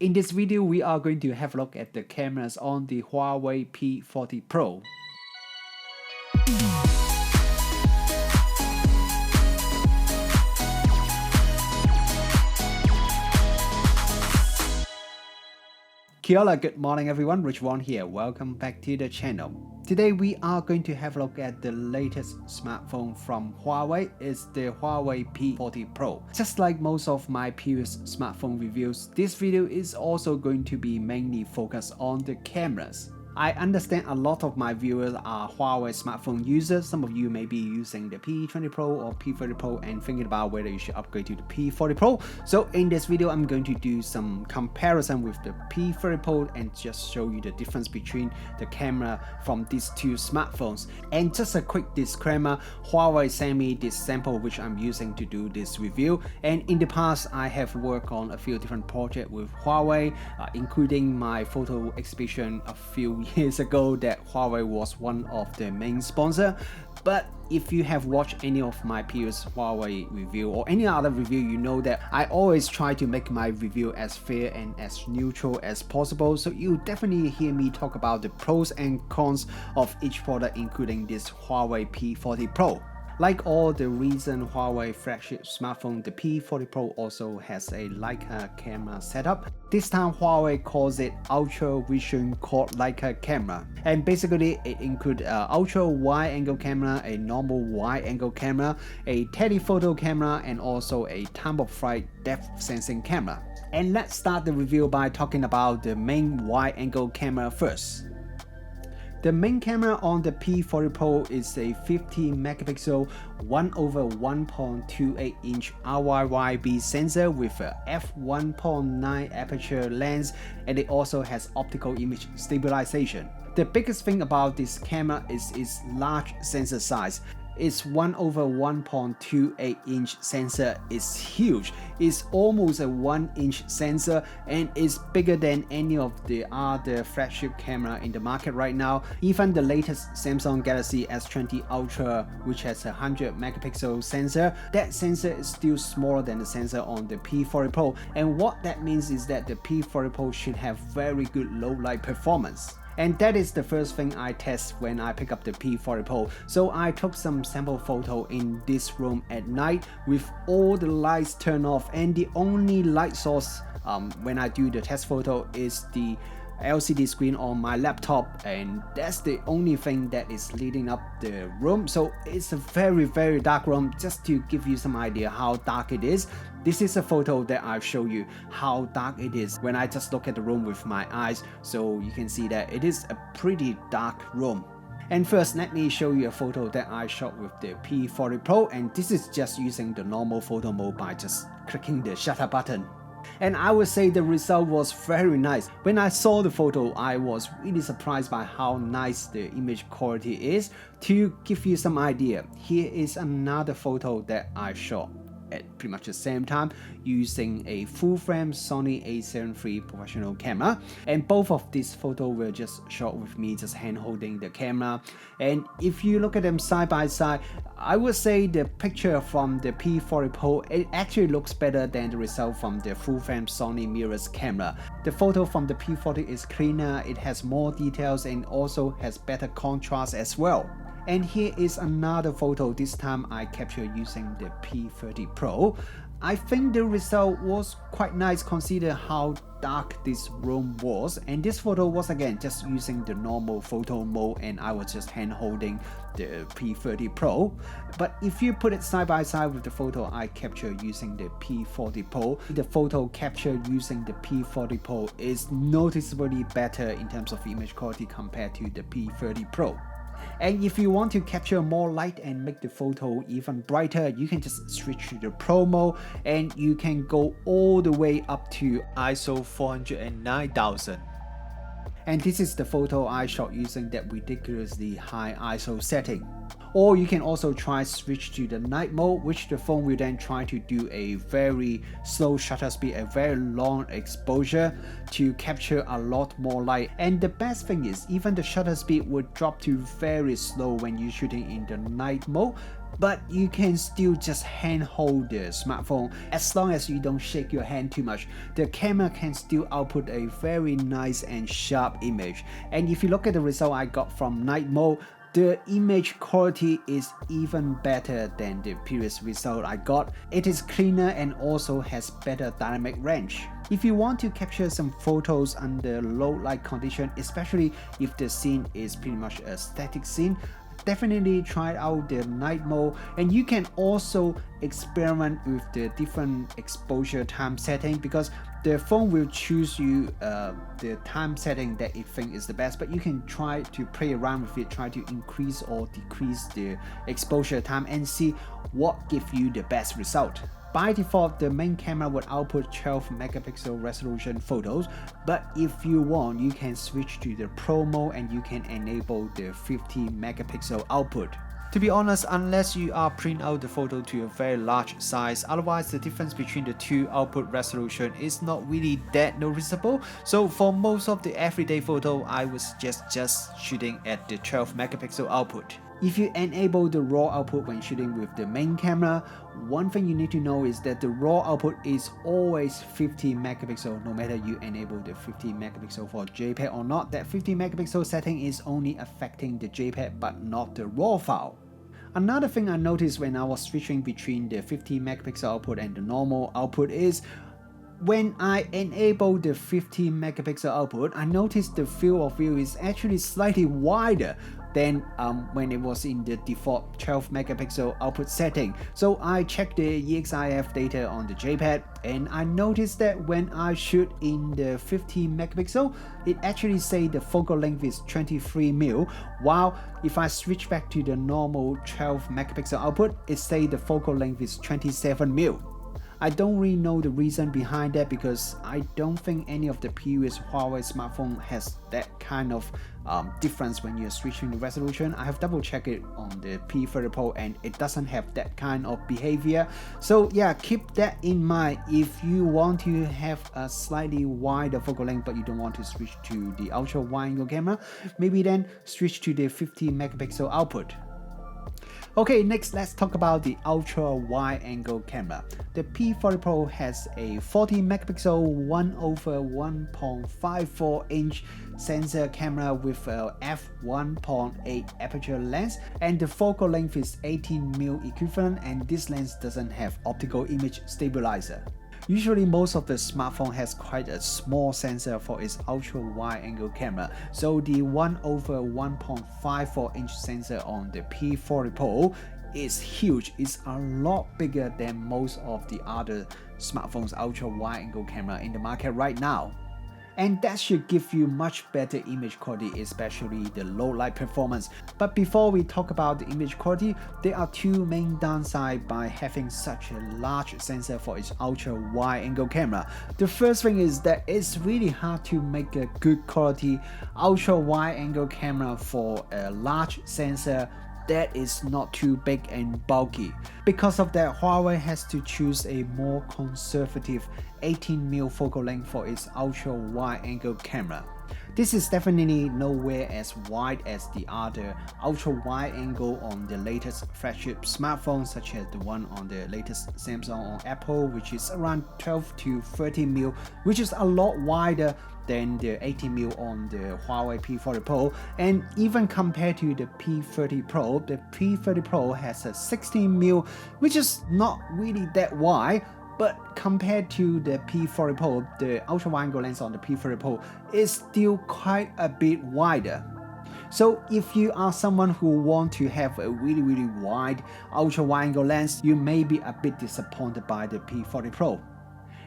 In this video, we are going to have a look at the cameras on the Huawei P40 Pro. Kia ora, good morning everyone, Rich Wong here, welcome back to the channel. Today we are going to have a look at the latest smartphone from Huawei. It's the Huawei P40 Pro. Just like most of my previous smartphone reviews, this video is also going to be mainly focused on the cameras. I understand a lot of my viewers are Huawei smartphone users. Some of you may be using the P20 Pro or P30 Pro and thinking about whether you should upgrade to the P40 Pro. So in this video, I'm going to do some comparison with the P30 Pro and just show you the difference between the camera from these two smartphones. And just a quick disclaimer, Huawei sent me this sample which I'm using to do this review. And in the past, I have worked on a few different projects with Huawei, including my photo exhibition a few years ago that Huawei was one of the main sponsor. But if you have watched any of my previous Huawei review or any other review, you know that I always try to make my review as fair and as neutral as possible. So you definitely hear me talk about the pros and cons of each product, including this Huawei P40 Pro. Like all the recent Huawei flagship smartphone, the P40 Pro also has a Leica camera setup. This time Huawei calls it Ultra Vision Quad Leica camera. And basically it includes an ultra wide angle camera, a normal wide angle camera, a telephoto camera, and also a time of flight depth sensing camera. And let's start the review by talking about the main wide angle camera first. The main camera on the P40 Pro is a 50 megapixel 1/1.28 inch RYYB sensor with a f1.9 aperture lens, and it also has optical image stabilization. The biggest thing about this camera is its large sensor size. Its 1/1.28 inch sensor is huge. It's almost a 1-inch sensor and is bigger than any of the other flagship camera in the market right now. Even the latest Samsung Galaxy S20 Ultra, which has a 100 megapixel sensor, that sensor is still smaller than the sensor on the P40 Pro. And what that means is that the P40 Pro should have very good low light performance. And that is the first thing I test when I pick up the P40 Pro. So I took some sample photo in this room at night with all the lights turned off, and the only light source when I do the test photo is the LCD screen on my laptop, and that's the only thing that is lighting up the room. So it's a very dark room. Just to give you some idea how dark it is, this is a photo that I'll show you how dark it is when I just look at the room with my eyes. So you can see that it is a pretty dark room. And first, let me show you a photo that I shot with the P40 Pro, and this is just using the normal photo mode by just clicking the shutter button. And I would say the result was very nice. When I saw the photo, I was really surprised by how nice the image quality is. To give you some idea, here is another photo that I shot at pretty much the same time using a full frame Sony a7 III professional camera, and both of these photos were just shot with me just hand holding the camera. And if you look at them side by side, I would say the picture from the P40 Pro, it actually looks better than the result from the full frame Sony mirrorless camera. The photo from the P40 is cleaner, it has more details, and also has better contrast as well. And here is another photo, this time I captured using the P30 Pro. I think the result was quite nice considering how dark this room was, and this photo was again just using the normal photo mode, and I was just hand holding the P30 Pro. But if you put it side by side with the photo I captured using the P40 Pro, the photo captured using the P40 Pro is noticeably better in terms of image quality compared to the P30 Pro. And if you want to capture more light and make the photo even brighter, you can just switch to the Pro mode, and you can go all the way up to ISO 409,000. And this is the photo I shot using that ridiculously high ISO setting. Or you can also try switch to the night mode, which the phone will then try to do a very slow shutter speed, a very long exposure to capture a lot more light. And the best thing is even the shutter speed would drop to very slow when you're shooting in the night mode. but you can still just hand hold the smartphone. As long as you don't shake your hand too much, the camera can still output a very nice and sharp image. And if you look at the result I got from night mode, the image quality is even better than the previous result I got. It is cleaner and also has better dynamic range. If you want to capture some photos under low light condition, especially if the scene is pretty much a static scene, definitely try out the night mode. And you can also experiment with the different exposure time setting, because the phone will choose you the time setting that it thinks is the best, but you can try to play around with it, try to increase or decrease the exposure time and see what gives you the best result. By default, the main camera would output 12 megapixel resolution photos, but if you want, you can switch to the Pro mode and you can enable the 50 megapixel output. To be honest, unless you are print out the photo to a very large size, otherwise the difference between the two output resolution is not really that noticeable. So for most of the everyday photo, I was just shooting at the 12 megapixel output. If you enable the RAW output when shooting with the main camera, one thing you need to know is that the RAW output is always 50 megapixel, no matter you enable the 50 megapixel for JPEG or not. That 50 megapixel setting is only affecting the JPEG but not the RAW file. Another thing I noticed when I was switching between the 50 megapixel output and the normal output is when I enable the 50 megapixel output, I noticed the field of view is actually slightly wider than when it was in the default 12 megapixel output setting. So I checked the EXIF data on the JPEG and I noticed that when I shoot in the 50 megapixel, it actually say the focal length is 23mm, while if I switch back to the normal 12 megapixel output, it say the focal length is 27mm. I don't really know the reason behind that, because I don't think any of the previous Huawei smartphone has that kind of difference when you're switching the resolution. I have double checked it on the P30 Pro and it doesn't have that kind of behavior. So yeah, keep that in mind. If you want to have a slightly wider focal length but you don't want to switch to the ultra wide angle camera, maybe then switch to the 50 megapixel output. Okay, next let's talk about the ultra wide angle camera. The P40 Pro has a 40 megapixel 1/1.54 inch sensor camera with a f1.8 aperture lens, and the focal length is 18mm equivalent, and this lens doesn't have optical image stabilizer. Usually most of the smartphone has quite a small sensor for its ultra wide angle camera, so the 1/1.54 inch sensor on the P40 Pro is huge. It's a lot bigger than most of the other smartphones ultra wide angle camera in the market right now. And that should give you much better image quality, especially the low light performance. But before we talk about the image quality, there are two main downsides by having such a large sensor for its ultra wide angle camera. The first thing is that it's really hard to make a good quality ultra wide angle camera for a large sensor that is not too big and bulky. Because of that, Huawei has to choose a more conservative 18mm focal length for its ultra wide angle camera. This is definitely nowhere as wide as the other ultra wide angle on the latest flagship smartphones, such as the one on the latest Samsung or Apple, which is around 12 to 30mm, which is a lot wider than the 18mm on the Huawei P40 Pro. And even compared to the P30 Pro, the P30 Pro has a 16mm, which is not really that wide. But compared to the P40 Pro, the ultra wide angle lens on the P30 Pro is still quite a bit wider. So if you are someone who wants to have a really wide ultra wide angle lens, you may be a bit disappointed by the P40 Pro.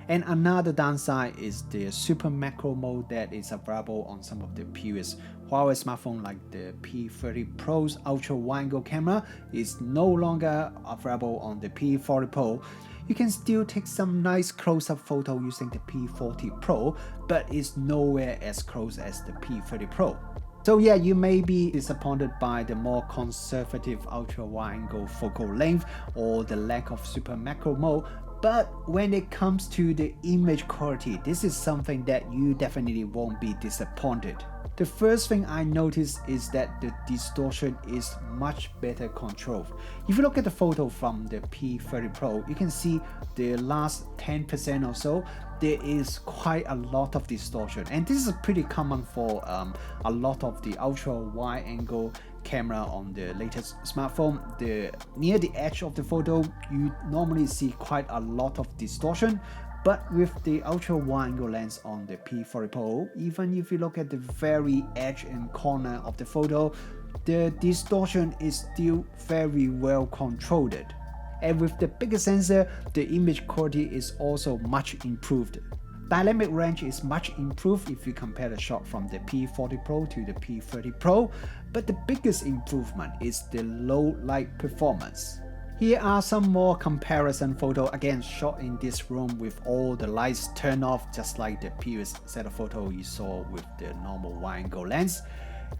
And another downside is the super macro mode that is available on some of the previous Huawei smartphones, like the P30 Pro's ultra wide angle camera is no longer available on the P40 Pro. You can still take some nice close-up photo using the P40 Pro, but it's nowhere as close as the P30 Pro. So yeah, you may be disappointed by the more conservative ultra wide angle focal length or the lack of super macro mode, But when it comes to the image quality, this is something that you definitely won't be disappointed. The first thing I noticed is that the distortion is much better controlled. If you look at the photo from the P30 Pro, you can see the last 10% or so, there is quite a lot of distortion. And this is pretty common for a lot of the ultra wide angle camera on the latest smartphone. Near the edge of the photo, you normally see quite a lot of distortion. But with the ultra wide angle lens on the P40 Pro, even if you look at the very edge and corner of the photo, the distortion is still very well controlled. And with the bigger sensor, the image quality is also much improved. Dynamic range is much improved if you compare the shot from the P40 Pro to the P30 Pro, but the biggest improvement is the low light performance. Here are some more comparison photos, again shot in this room with all the lights turned off, just like the previous set of photos you saw with the normal wide angle lens.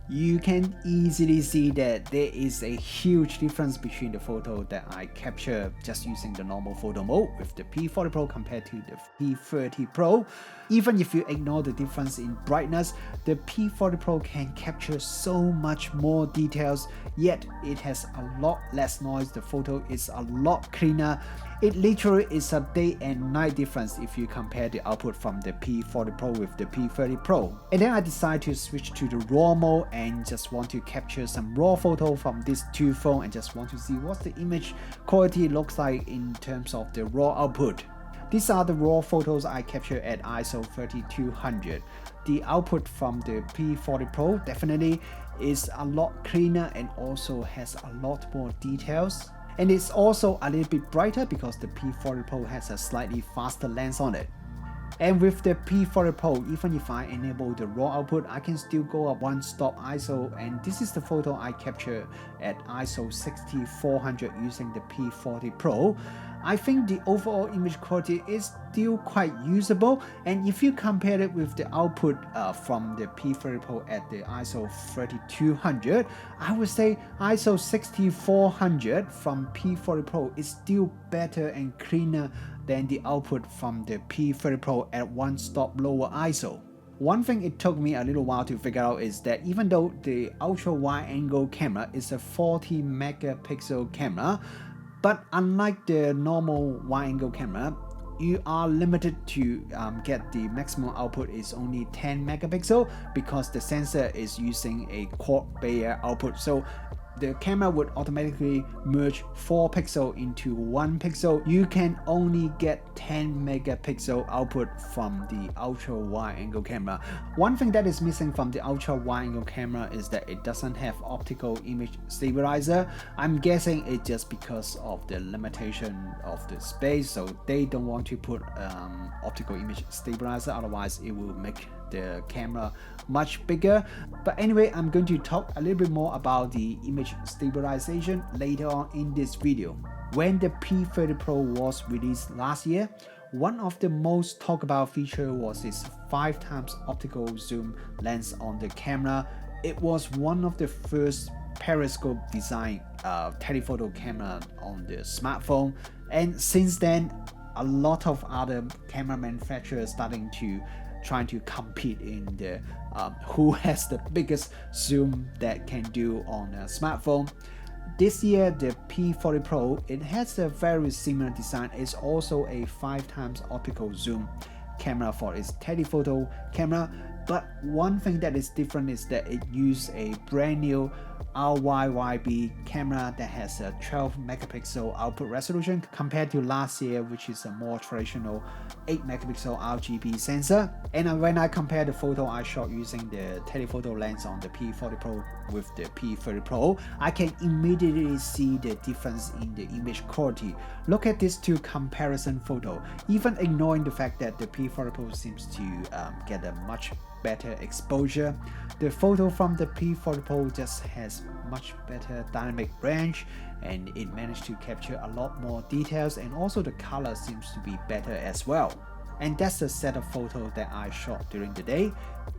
You can easily see that there is a huge difference between the photo that I capture just using the normal photo mode with the P40 Pro compared to the P30 Pro. Even if you ignore the difference in brightness, the P40 Pro can capture so much more details, yet it has a lot less noise. The photo is a lot cleaner. It literally is a day and night difference if you compare the output from the P40 Pro with the P30 Pro. And then I decided to switch to the RAW mode and just want to capture some raw photo from these two phones and just want to see what the image quality looks like in terms of the raw output. These are the raw photos I captured at ISO 3200. The output from the P40 Pro definitely is a lot cleaner and also has a lot more details. And it's also a little bit brighter because the P40 Pro has a slightly faster lens on it. And with the P40 Pro, even if I enable the raw output, I can still go up one stop ISO, and this is the photo I captured at ISO 6400 using the P40 Pro. I think the overall image quality is still quite usable, and if you compare it with the output from the P30 Pro at the ISO 3200, I would say ISO 6400 from P40 Pro is still better and cleaner than the output from the P30 Pro at one stop lower ISO. One thing it took me a little while to figure out is that even though the ultra wide angle camera is a 40 megapixel camera, but unlike the normal wide angle camera, you are limited to get the maximum output is only 10 megapixel because the sensor is using a quad Bayer output. So the camera would automatically merge 4 pixels into 1 pixel. You can only get 10 megapixel output from the ultra wide angle camera. One thing that is missing from the ultra wide angle camera is that it doesn't have optical image stabilizer. I'm guessing it's just because of the limitation of the space, so they don't want to put optical image stabilizer, otherwise it will make the camera much bigger. But anyway, I'm going to talk a little bit more about the image stabilization later on in this video. When the P30 Pro was released last year, one of the most talked about feature was its 5x optical zoom lens on the camera. It was one of the first periscope design telephoto camera on the smartphone, and since then a lot of other camera manufacturers starting to trying to compete in the who has the biggest zoom that can do on a smartphone. This year, the P40 Pro, it has a very similar design. It's also a 5x optical zoom camera for its telephoto camera, but one thing that is different is that it uses a brand new RYYB camera that has a 12 megapixel output resolution compared to last year, which is a more traditional 8 megapixel RGB sensor. And when I compare the photo I shot using the telephoto lens on the P40 Pro with the P30 Pro, I can immediately see the difference in the image quality. Look at these two comparison photos. Even ignoring the fact that the P40 Pro seems to get a much better exposure, the photo from the P40 Pro just has much better dynamic range, and it managed to capture a lot more details, and also the color seems to be better as well. And that's the set of photos that I shot during the day.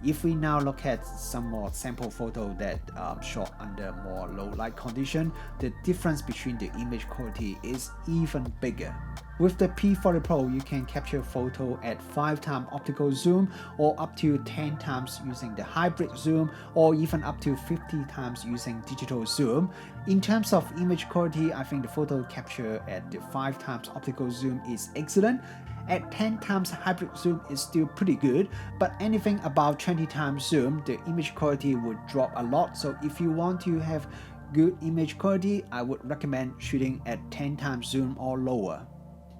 If we now look at some more sample photo that shot under more low light condition, the difference between the image quality is even bigger. With the P40 Pro, you can capture photo at 5x optical zoom, or up to 10x using the hybrid zoom, or even up to 50x using digital zoom. In terms of image quality, I think the photo capture at the 5x optical zoom is excellent. At 10x hybrid zoom is still pretty good, but anything about 20x zoom, the image quality would drop a lot. So if you want to have good image quality, I would recommend shooting at 10x zoom or lower.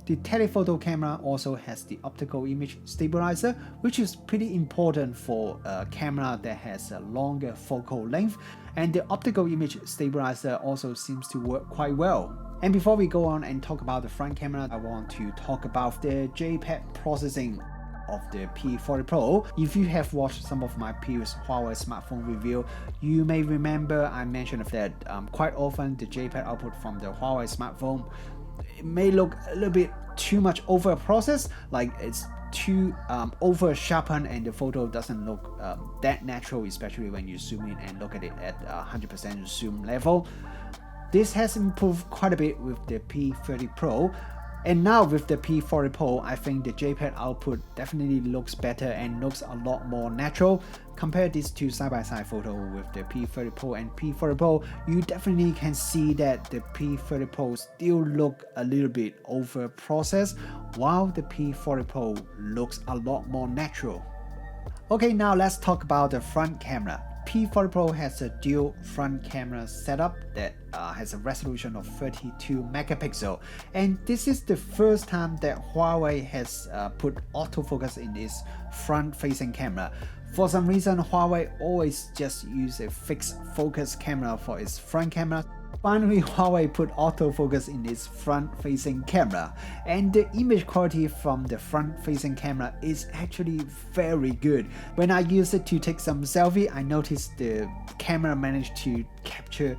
The telephoto camera also has the optical image stabilizer, which is pretty important for a camera that has a longer focal length, and the optical image stabilizer also seems to work quite well. And before we go on and talk about the front camera, I want to talk about the JPEG processing of the P40 Pro. If you have watched some of my previous Huawei smartphone review, you may remember I mentioned that quite often the JPEG output from the Huawei smartphone, it may look a little bit too much over processed, like it's too over sharpened, and the photo doesn't look that natural, especially when you zoom in and look at it at 100% zoom level. This has improved quite a bit with the P30 Pro, and now with the P40 Pro, I think the JPEG output definitely looks better and looks a lot more natural. Compare these two side-by-side photo with the P30 Pro and P40 Pro, you definitely can see that the P30 Pro still look a little bit over processed, while the P40 Pro looks a lot more natural. Okay, now let's talk about the front camera. P40 Pro has a dual front camera setup that has a resolution of 32 megapixels, and this is the first time that Huawei has put autofocus in its front-facing camera. For some reason, Huawei always just use a fixed focus camera for its front camera. Finally, Huawei put autofocus in its front-facing camera, and the image quality from the front-facing camera is actually very good. When I used it to take some selfie, I noticed the camera managed to capture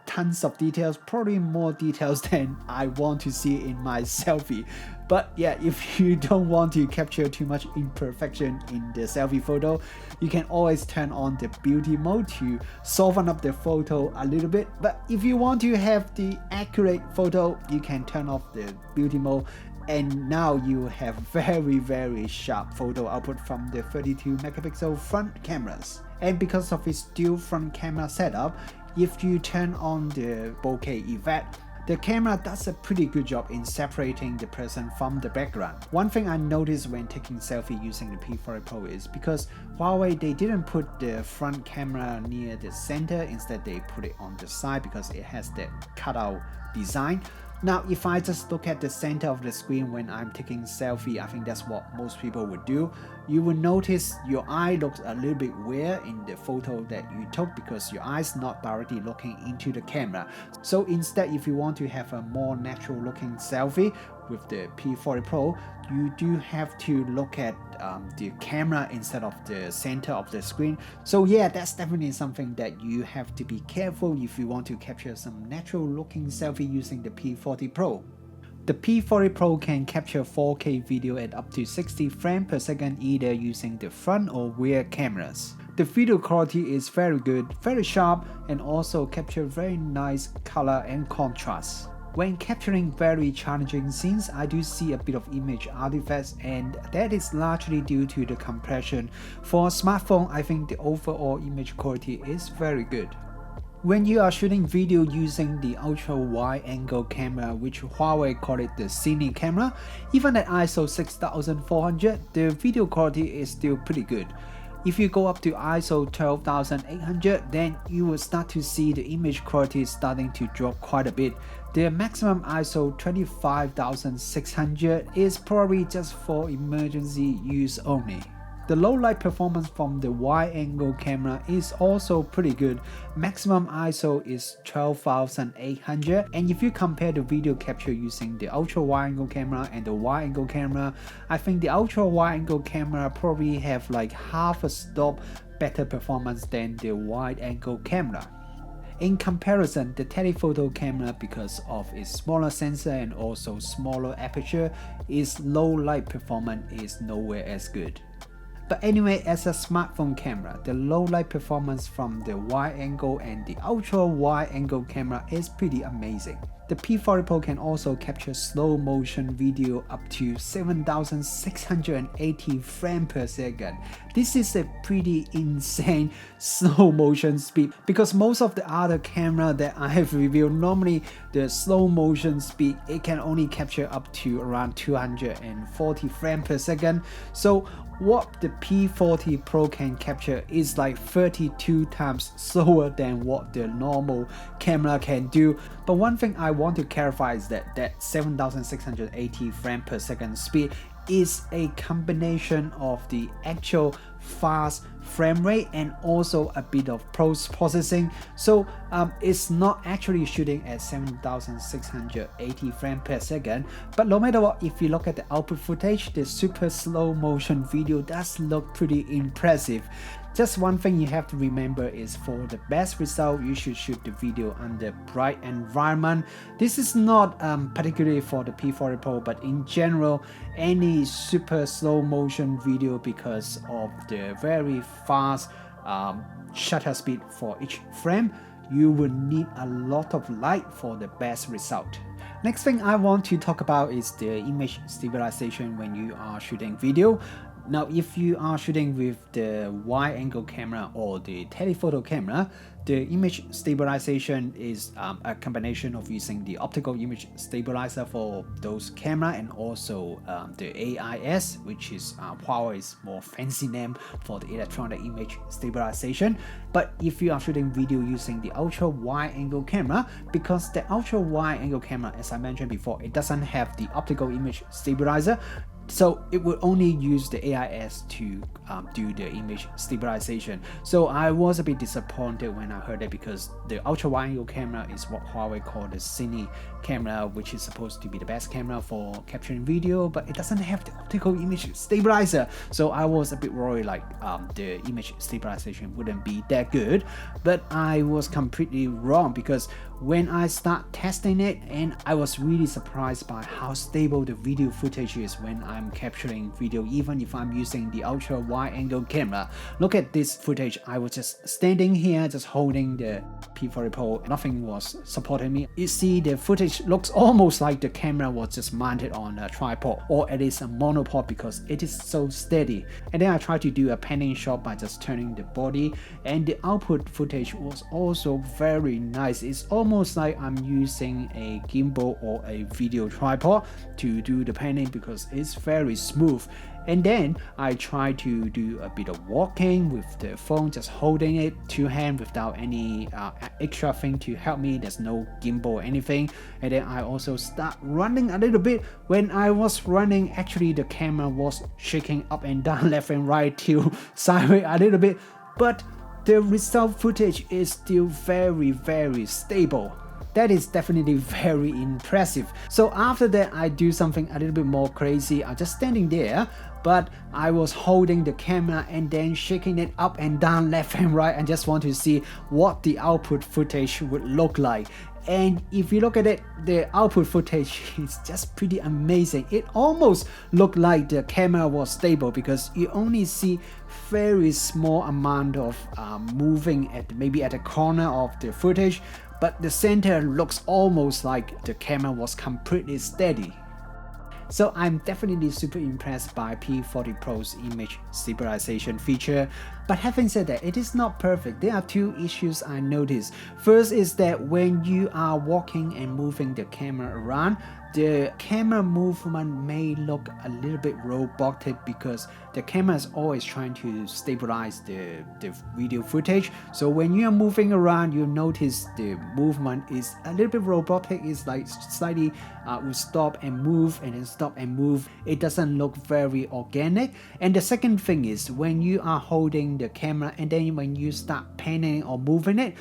tons of details, probably more details than I want to see in my selfie. But yeah, if you don't want to capture too much imperfection in the selfie photo, you can always turn on the beauty mode to soften up the photo a little bit. But if you want to have the accurate photo, you can turn off the beauty mode, and now you have very sharp photo output from the 32 megapixel front cameras. And because of its dual front camera setup, if you turn on the bokeh effect, the camera does a pretty good job in separating the person from the background. One thing I noticed when taking selfie using the P40 Pro is because Huawei, they didn't put the front camera near the center, instead they put it on the side because it has that cutout design. Now, if I just look at the center of the screen when I'm taking selfie, I think that's what most people would do. You will notice your eye looks a little bit weird in the photo that you took because your eye's not directly looking into the camera. So instead, if you want to have a more natural looking selfie with the P40 Pro, you do have to look at the camera instead of the center of the screen. So yeah, that's definitely something that you have to be careful if you want to capture some natural looking selfie using the P40 Pro. The P40 Pro can capture 4K video at up to 60 frames per second either using the front or rear cameras. The video quality is very good, very sharp, and also capture very nice color and contrast. When capturing very challenging scenes, I do see a bit of image artifacts, and that is largely due to the compression. For a smartphone, I think the overall image quality is very good. When you are shooting video using the ultra wide angle camera, which Huawei call it the cine camera, even at ISO 6400, the video quality is still pretty good. If you go up to ISO 12800, then you will start to see the image quality starting to drop quite a bit. The maximum ISO 25600 is probably just for emergency use only. The low light performance from the wide angle camera is also pretty good. Maximum ISO is 12800, and if you compare the video capture using the ultra wide angle camera and the wide angle camera, I think the ultra wide angle camera probably have like half a stop better performance than the wide angle camera. In comparison, the telephoto camera, because of its smaller sensor and also smaller aperture, its low light performance is nowhere as good. But anyway, as a smartphone camera, the low light performance from the wide angle and the ultra wide angle camera is pretty amazing. The P40 Pro can also capture slow motion video up to 7,680 frames per second. This is a pretty insane slow motion speed, because most of the other camera that I have reviewed, normally the slow motion speed, it can only capture up to around 240 frames per second. So what the P40 Pro can capture is like 32 times slower than what the normal camera can do. But one thing I want to clarify is that 7,680 frames per second speed is a combination of the actual fast frame rate and also a bit of post-processing. So it's not actually shooting at 7,680 frames per second, but no matter what, if you look at the output footage, the super slow motion video does look pretty impressive. Just one thing you have to remember is, for the best result, you should shoot the video under bright environment. This is not particularly for the P40 Pro, but in general, any super slow motion video, because of the very fast shutter speed for each frame, you will need a lot of light for the best result. Next thing I want to talk about is the image stabilization when you are shooting video. Now, if you are shooting with the wide angle camera or the telephoto camera, the image stabilization is a combination of using the optical image stabilizer for those camera and also the AIS, which is Huawei's more fancy name for the electronic image stabilization. But if you are shooting video using the ultra wide angle camera, because the ultra wide angle camera, as I mentioned before, it doesn't have the optical image stabilizer, so it will only use the AIS to do the image stabilization. So I was a bit disappointed when I heard it, because the ultra wide angle camera is what Huawei call the cine camera, which is supposed to be the best camera for capturing video, but it doesn't have the optical image stabilizer. So I was a bit worried like the image stabilization wouldn't be that good, but I was completely wrong, because when I start testing it, and I was really surprised by how stable the video footage is when I'm capturing video, even if I'm using the ultra wide angle camera. Look at this footage. I was just standing here, just holding the P40 Pro, nothing was supporting me. You see, the footage looks almost like the camera was just mounted on a tripod, or at least a monopod, because it is so steady. And then I tried to do a panning shot by just turning the body, and the output footage was also very nice. It's almost like I'm using a gimbal or a video tripod to do the panning, because it's very smooth. And then I try to do a bit of walking with the phone, just holding it two hands without any extra thing to help me. There's no gimbal or anything. And then I also start running a little bit. When I was running, actually the camera was shaking up and down, left and right, till sideways a little bit. But the result footage is still very stable. That is definitely very impressive. So after that, I do something a little bit more crazy. I'm just standing there, but I was holding the camera and then shaking it up and down, left and right, and just want to see what the output footage would look like. And if you look at it, the output footage is just pretty amazing. It almost looked like the camera was stable, because you only see very small amount of moving maybe at the corner of the footage, but the center looks almost like the camera was completely steady. So I'm definitely super impressed by P40 Pro's image stabilization feature. But having said that, it is not perfect. There are two issues I noticed. First is that when you are walking and moving the camera around, the camera movement may look a little bit robotic, because the camera is always trying to stabilize the video footage. So when you are moving around, you notice the movement is a little bit robotic. It's like slightly will stop and move and then stop and move. It doesn't look very organic. And the second thing is, when you are holding the camera and then when you start panning or moving it,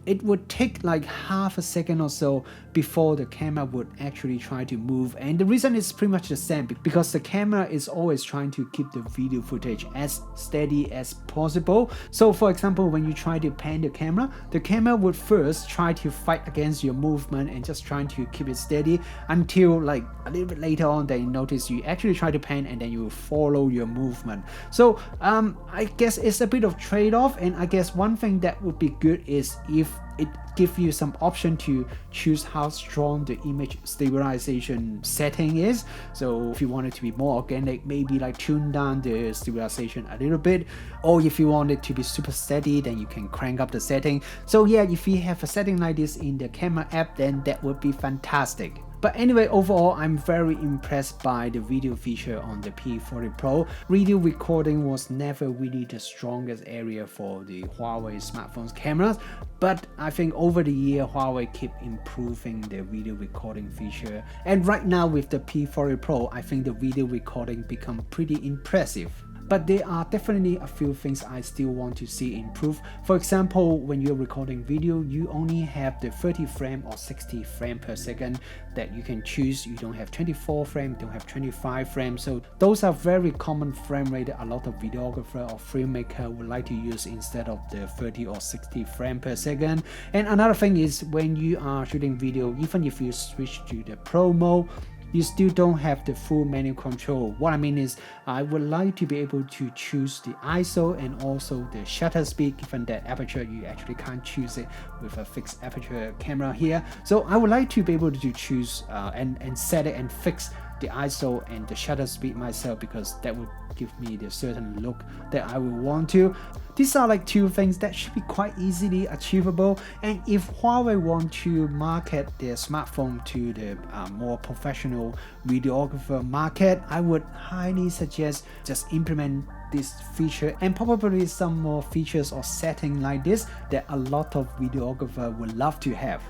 it would take like half a second or so before the camera would actually try to move. And the reason is pretty much the same, because the camera is always trying to keep the video footage as steady as possible. So for example, when you try to pan the camera would first try to fight against your movement and just trying to keep it steady until like a little bit later on then you notice you actually try to pan and then you follow your movement. So I guess it's a bit of trade-off, and I guess one thing that would be good is if it gives you some option to choose how strong the image stabilization setting is. So if you want it to be more organic, maybe like tune down the stabilization a little bit, or if you want it to be super steady, then you can crank up the setting. So yeah, if you have a setting like this in the camera app, then that would be fantastic. But anyway, overall, I'm very impressed by the video feature on the P40 Pro. Video recording was never really the strongest area for the Huawei smartphones cameras, but I think over the year, Huawei keep improving their video recording feature. And right now with the P40 Pro, I think the video recording become pretty impressive. But there are definitely a few things I still want to see improve. For example, when you're recording video, you only have the 30 frame or 60 frame per second that you can choose. You don't have 24 frame, don't have 25 frames. So those are very common frame rate that a lot of videographer or filmmaker would like to use instead of the 30 or 60 frame per second. And another thing is when you are shooting video, even if you switch to the Pro mode, you still don't have the full menu control. What I mean is, I would like to be able to choose the ISO and also the shutter speed, given that aperture, you actually can't choose it with a fixed aperture camera here. So I would like to be able to choose and set it and fix the ISO and the shutter speed myself, because that would give me the certain look that I would want to. These are like two things that should be quite easily achievable, and if Huawei want to market their smartphone to the more professional videographer market, I would highly suggest just implement this feature and probably some more features or setting like this that a lot of videographers would love to have.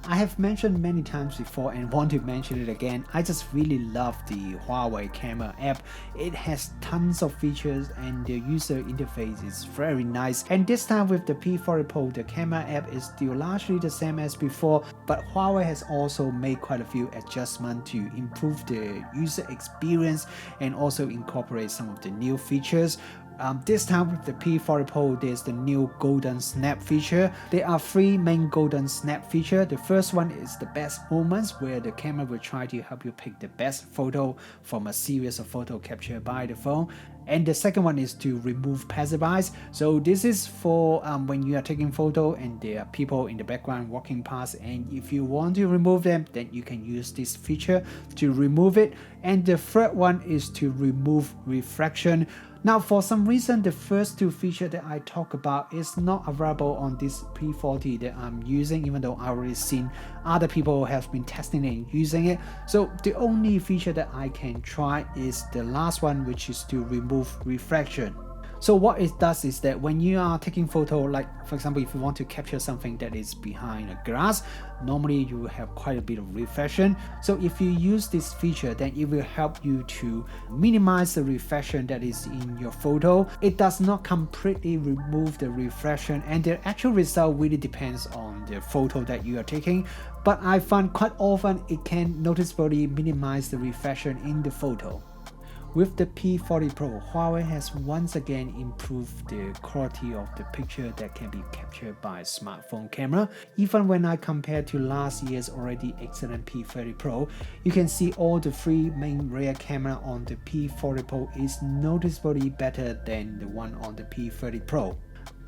I have mentioned many times before and want to mention it again, I just really love the Huawei camera app. It has tons of features and the user interface is very nice. And this time with the P40 Pro, the camera app is still largely the same as before, but Huawei has also made quite a few adjustments to improve the user experience and also incorporate some of the new features. This time with the P40 Pro, there's the new golden snap feature. There are three main golden snap features. The first one is the best moments, where the camera will try to help you pick the best photo from a series of photos captured by the phone. And the second one is to remove passerbys. So this is for when you are taking photo and there are people in the background walking past, and if you want to remove them, then you can use this feature to remove it. And the third one is to remove reflection. Now, for some reason, the first two features that I talk about is not available on this P40 that I'm using, even though I've already seen other people have been testing it and using it. So the only feature that I can try is the last one, which is to remove reflection. So what it does is that when you are taking photo, like for example, if you want to capture something that is behind a glass, normally you will have quite a bit of reflection. So if you use this feature, then it will help you to minimize the reflection that is in your photo. It does not completely remove the reflection, and the actual result really depends on the photo that you are taking. But I find quite often it can noticeably minimize the reflection in the photo. With the P40 Pro, Huawei has once again improved the quality of the picture that can be captured by a smartphone camera. Even when I compare to last year's already excellent P30 Pro, you can see all the three main rear camera on the P40 Pro is noticeably better than the one on the P30 Pro.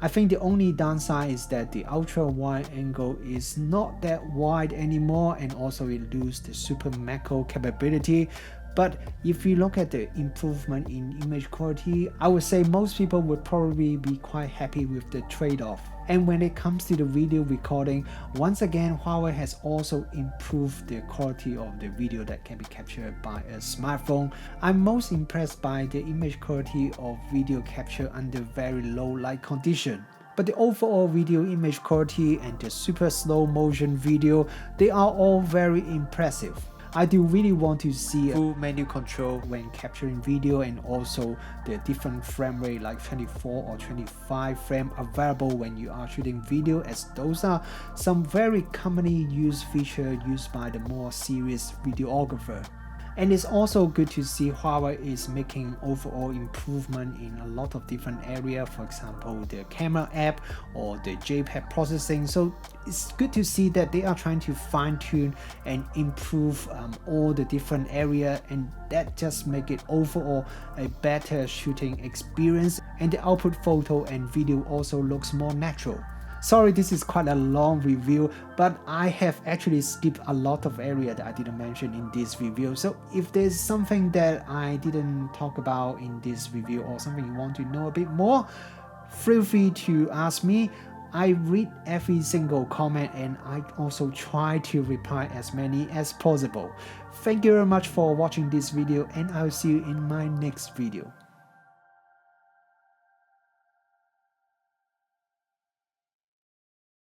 I think the only downside is that the ultra wide angle is not that wide anymore, and also it loses the super macro capability. But if you look at the improvement in image quality, I would say most people would probably be quite happy with the trade-off. And when it comes to the video recording, once again, Huawei has also improved the quality of the video that can be captured by a smartphone. I'm most impressed by the image quality of video capture under very low light condition. But the overall video image quality and the super slow motion video, they are all very impressive. I do really want to see full menu control when capturing video, and also the different frame rate like 24 or 25 frame available when you are shooting video, as those are some very commonly used feature used by the more serious videographer. And it's also good to see Huawei is making overall improvement in a lot of different areas, for example the camera app or the JPEG processing. So it's good to see that they are trying to fine-tune and improve all the different areas, and that just make it overall a better shooting experience, and the output photo and video also looks more natural. Sorry, this is quite a long review, but I have actually skipped a lot of area that I didn't mention in this review. So if there's something that I didn't talk about in this review, or something you want to know a bit more, feel free to ask me. I read every single comment, and I also try to reply as many as possible. Thank you very much for watching this video, and I'll see you in my next video.